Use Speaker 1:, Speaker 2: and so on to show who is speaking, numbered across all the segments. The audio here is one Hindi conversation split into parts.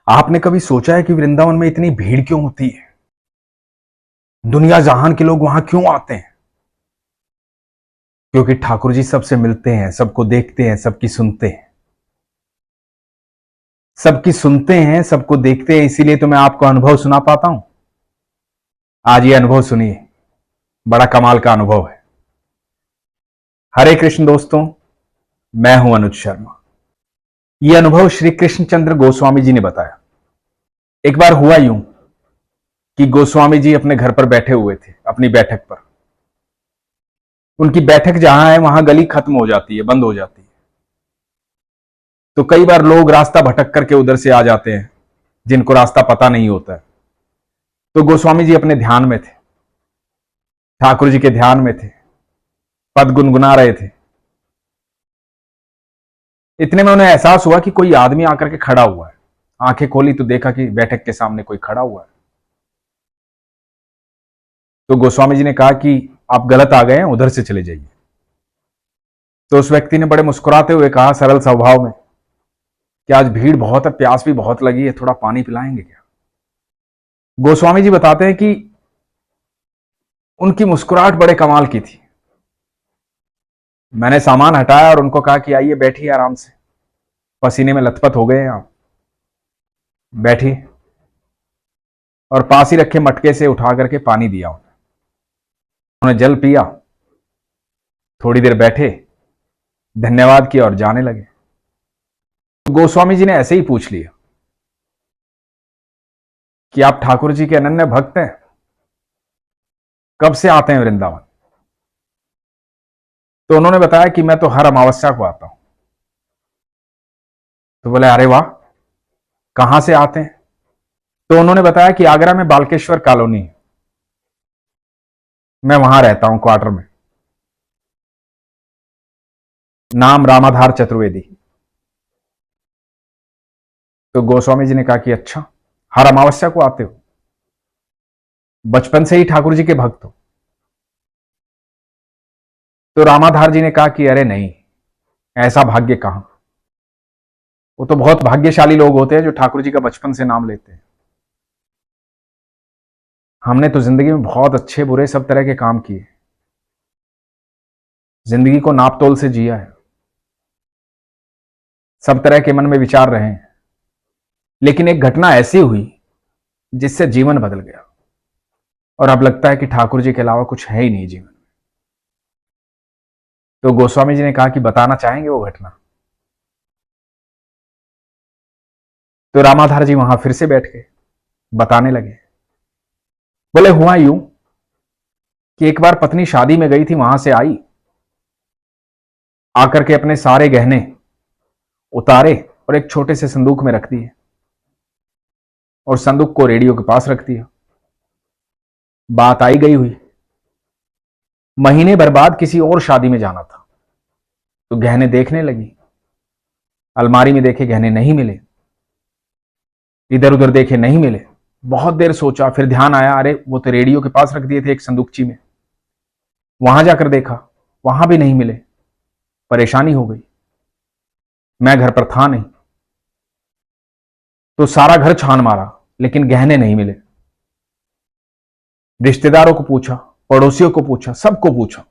Speaker 1: आपने कभी सोचा है कि वृंदावन में इतनी भीड़ क्यों होती है? दुनिया जहान के लोग वहां क्यों आते हैं? क्योंकि ठाकुर जी सबसे मिलते हैं, सबको देखते हैं, सबकी सुनते हैं। सबकी सुनते हैं, सबको देखते हैं, इसीलिए तो मैं आपको अनुभव सुना पाता हूं। आज ये अनुभव सुनिए, बड़ा कमाल का अनुभव है। हरे कृष्ण दोस्तों, मैं हूं अनुज शर्मा। यह अनुभव श्री कृष्णचंद्र गोस्वामी जी ने बताया। एक बार हुआ यूं कि गोस्वामी जी अपने घर पर बैठे हुए थे, अपनी बैठक पर। उनकी बैठक जहां है वहां गली खत्म हो जाती है, बंद हो जाती है। तो कई बार लोग रास्ता भटक करके उधर से आ जाते हैं, जिनको रास्ता पता नहीं होता है। तो गोस्वामी जी अपने ध्यान में थे, ठाकुर जी के ध्यान में थे, पद गुनगुना रहे थे। इतने में उन्हें एहसास हुआ कि कोई आदमी आकर के खड़ा हुआ है। आंखें खोली तो देखा कि बैठक के सामने कोई खड़ा हुआ है। तो गोस्वामी जी ने कहा कि आप गलत आ गए हैं, उधर से चले जाइए। तो उस व्यक्ति ने बड़े मुस्कुराते हुए कहा, सरल स्वभाव में, कि आज भीड़ बहुत है, प्यास भी बहुत लगी है, थोड़ा पानी पिलाएंगे क्या? गोस्वामी जी बताते हैं कि उनकी मुस्कुराहट बड़े कमाल की थी। मैंने सामान हटाया और उनको कहा कि आइए बैठिए आराम से, पसीने में लथपथ हो गए हैं आप, बैठिए। और पास ही रखे मटके से उठा करके पानी दिया उन्हें जल पिया, थोड़ी देर बैठे, धन्यवाद किया और जाने लगे। तो गोस्वामी जी ने ऐसे ही पूछ लिया कि आप ठाकुर जी के अनन्य भक्त हैं, कब से आते हैं वृंदावन? तो उन्होंने बताया कि मैं तो हर अमावस्या को आता हूं। तो बोले, अरे वाह, कहां से आते हैं? तो उन्होंने बताया कि आगरा में बालकेश्वर कॉलोनी है, मैं वहां रहता हूं क्वार्टर में, नाम रामाधार चतुर्वेदी। तो गोस्वामी जी ने कहा कि अच्छा, हर अमावस्या को आते हो? बचपन से ही ठाकुर जी के भक्त हो? तो रामाधार जी ने कहा कि अरे नहीं, ऐसा भाग्य कहां। वो तो बहुत भाग्यशाली लोग होते हैं जो ठाकुर जी का बचपन से नाम लेते हैं। हमने तो जिंदगी में बहुत अच्छे बुरे सब तरह के काम किए, जिंदगी को नापतोल से जिया है, सब तरह के मन में विचार रहे हैं। लेकिन एक घटना ऐसी हुई जिससे जीवन बदल गया, और अब लगता है कि ठाकुर जी के अलावा कुछ है ही नहीं जीवन में। तो गोस्वामी जी ने कहा कि बताना चाहेंगे वो घटना? तो रामाधार जी वहां फिर से बैठ गए, बताने लगे। बोले, हुआ यूं कि एक बार पत्नी शादी में गई थी, वहां से आई, आकर के अपने सारे गहने उतारे और एक छोटे से संदूक में रख दिए, और संदूक को रेडियो के पास रख दिया। बात आई गई हुई, महीने भर बाद किसी और शादी में जाना था, तो गहने देखने लगी। अलमारी में देखे, गहने नहीं मिले, इधर उधर देखे, नहीं मिले। बहुत देर सोचा, फिर ध्यान आया, अरे वो तो रेडियो के पास रख दिए थे एक संदूकची में। वहां जाकर देखा, वहां भी नहीं मिले। परेशानी हो गई, मैं घर पर था नहीं। तो सारा घर छान मारा, लेकिन गहने नहीं मिले। रिश्तेदारों को पूछा, पड़ोसियों को पूछा, सबको पूछा,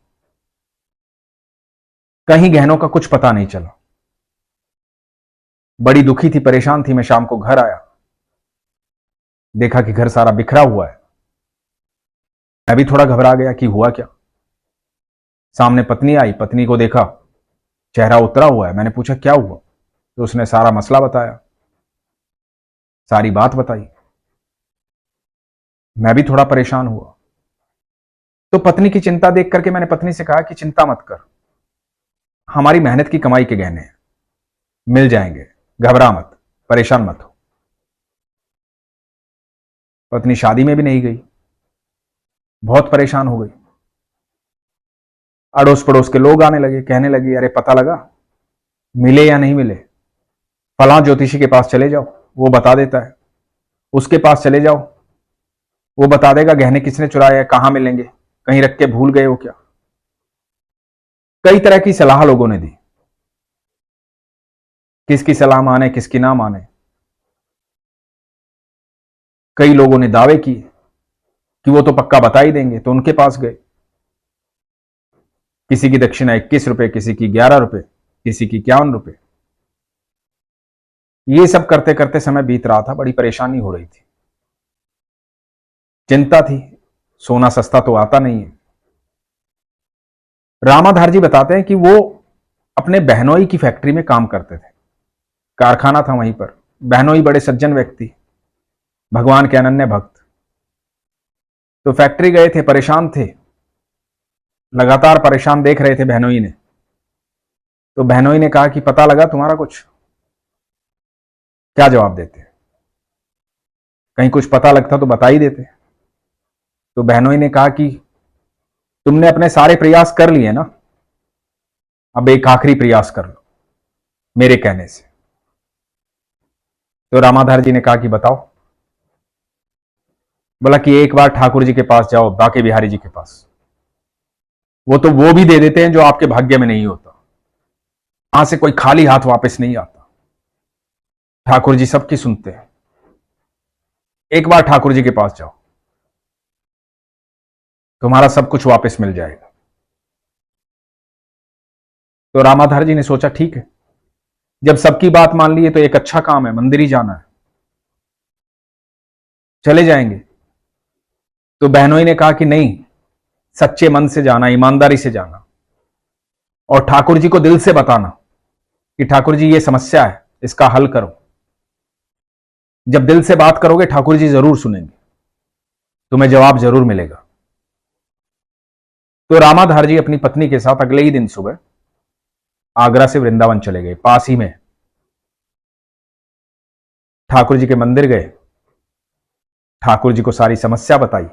Speaker 1: कहीं गहनों का कुछ पता नहीं चला। बड़ी दुखी थी, परेशान थी। मैं शाम को घर आया, देखा कि घर सारा बिखरा हुआ है। मैं भी थोड़ा घबरा गया कि हुआ क्या। सामने पत्नी आई, पत्नी को देखा, चेहरा उतरा हुआ है। मैंने पूछा क्या हुआ? तो उसने सारा मसला बताया, सारी बात बताई। मैं भी थोड़ा परेशान हुआ। तो पत्नी की चिंता देख करके मैंने पत्नी से कहा कि चिंता मत कर, हमारी मेहनत की कमाई के गहने हैं, मिल जाएंगे, घबरा मत, परेशान मत हो। पत्नी शादी में भी नहीं गई, बहुत परेशान हो गई। अड़ोस पड़ोस के लोग आने लगे, कहने लगे, अरे पता लगा, मिले या नहीं मिले? फलां ज्योतिषी के पास चले जाओ, वो बता देता है। उसके पास चले जाओ, वो बता देगा गहने किसने चुराए हैं, कहां मिलेंगे, कहीं रख के भूल गए हो क्या। कई तरह की सलाह लोगों ने दी, किसकी सलाह माने किसकी ना माने। कई लोगों ने दावे किए कि वो तो पक्का बता ही देंगे, तो उनके पास गए। किसी की दक्षिणा 21 रुपए, किसी की 11 रुपए, किसी की 51 रुपए। ये सब करते करते समय बीत रहा था, बड़ी परेशानी हो रही थी, चिंता थी। सोना सस्ता तो आता नहीं है। रामाधार जी बताते हैं कि वो अपने बहनोई की फैक्ट्री में काम करते थे, कारखाना था वहीं पर। बहनोई बड़े सज्जन व्यक्ति, भगवान के अनन्य भक्त। तो फैक्ट्री गए थे, परेशान थे, लगातार परेशान देख रहे थे बहनोई ने। तो बहनोई ने कहा कि पता लगा तुम्हारा कुछ? क्या जवाब देते? कहीं कुछ पता लगता तो बता ही देते। तो बहनोई ने कहा कि तुमने अपने सारे प्रयास कर लिए ना, अब एक आखिरी प्रयास कर लो मेरे कहने से। तो रामाधार जी ने कहा कि बताओ। बोला कि एक बार ठाकुर जी के पास जाओ, बाके बिहारी जी के पास। वो तो वो भी दे देते हैं जो आपके भाग्य में नहीं होता। वहां से कोई खाली हाथ वापस नहीं आता। ठाकुर जी सबकी सुनते हैं। एक बार ठाकुर जी के पास जाओ, तुम्हारा सब कुछ वापस मिल जाएगा। तो रामाधार जी ने सोचा ठीक है, जब सबकी बात मान ली है तो एक अच्छा काम है, मंदिर ही जाना है, चले जाएंगे। तो बहनोई ने कहा कि नहीं, सच्चे मन से जाना, ईमानदारी से जाना, और ठाकुर जी को दिल से बताना कि ठाकुर जी ये समस्या है, इसका हल करो। जब दिल से बात करोगे ठाकुर जी जरूर सुनेंगे, तुम्हें जवाब जरूर मिलेगा। तो रामाधार जी अपनी पत्नी के साथ अगले ही दिन सुबह आगरा से वृंदावन चले गए। पास ही में ठाकुर जी के मंदिर गए, ठाकुर जी को सारी समस्या बताई।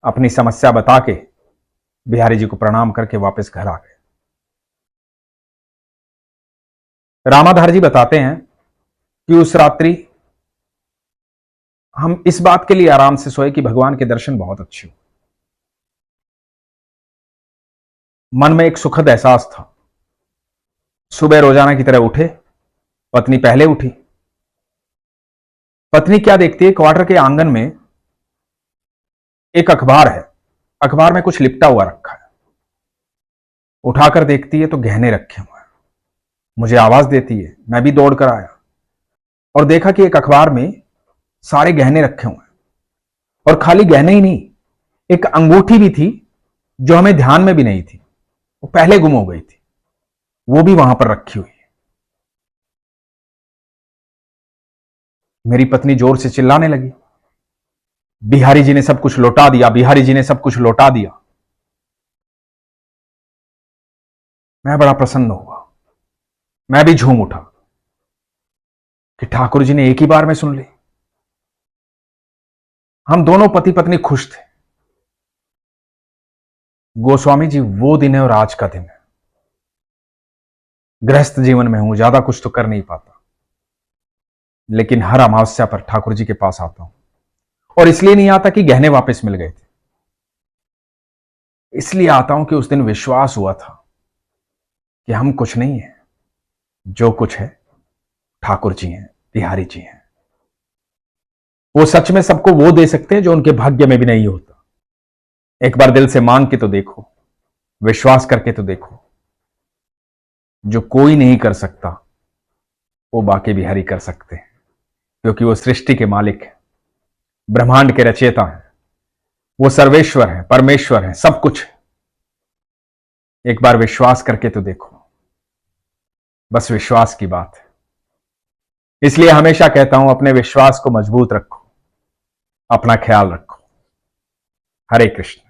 Speaker 1: अपनी समस्या बता के बिहारी जी को प्रणाम करके वापस घर आ गए। रामाधार जी बताते हैं कि उस रात्रि हम इस बात के लिए आराम से सोए कि भगवान के दर्शन बहुत अच्छे हुए। मन में एक सुखद एहसास था। सुबह रोजाना की तरह उठे, पत्नी पहले उठी। पत्नी क्या देखती है, क्वार्टर के आंगन में एक अखबार है, अखबार में कुछ लिपटा हुआ रखा है। उठाकर देखती है तो गहने रखे हुए हैं। मुझे आवाज देती है, मैं भी दौड़ कर आया और देखा कि एक अखबार में सारे गहने रखे हुए हैं। और खाली गहने ही नहीं, एक अंगूठी भी थी जो हमें ध्यान में भी नहीं थी, वो पहले गुम हो गई थी, वो भी वहां पर रखी हुई है। मेरी पत्नी जोर से चिल्लाने लगी, बिहारी जी ने सब कुछ लौटा दिया, बिहारी जी ने सब कुछ लौटा दिया। मैं बड़ा प्रसन्न हुआ, मैं भी झूम उठा कि ठाकुर जी ने एक ही बार में सुन ली। हम दोनों पति पत्नी खुश थे। गोस्वामी जी, वो दिन है और आज का दिन है। गृहस्थ जीवन में हूं, ज्यादा कुछ तो कर नहीं पाता, लेकिन हर अमावस्या पर ठाकुर जी के पास आता हूं। और इसलिए नहीं आता कि गहने वापस मिल गए थे, इसलिए आता हूं कि उस दिन विश्वास हुआ था कि हम कुछ नहीं है, जो कुछ है ठाकुर जी हैं, बिहारी जी हैं। वो सच में सबको वो दे सकते हैं जो उनके भाग्य में भी नहीं होता। एक बार दिल से मांग के तो देखो, विश्वास करके तो देखो। जो कोई नहीं कर सकता वो बाके बिहारी कर सकते हैं, क्योंकि वो सृष्टि के मालिक हैं, ब्रह्मांड के रचयिता हैं, वो सर्वेश्वर हैं, परमेश्वर हैं, सब कुछ है। एक बार विश्वास करके तो देखो, बस विश्वास की बात है। इसलिए हमेशा कहता हूं, अपने विश्वास को मजबूत रखो, अपना ख्याल रखो। हरे कृष्ण।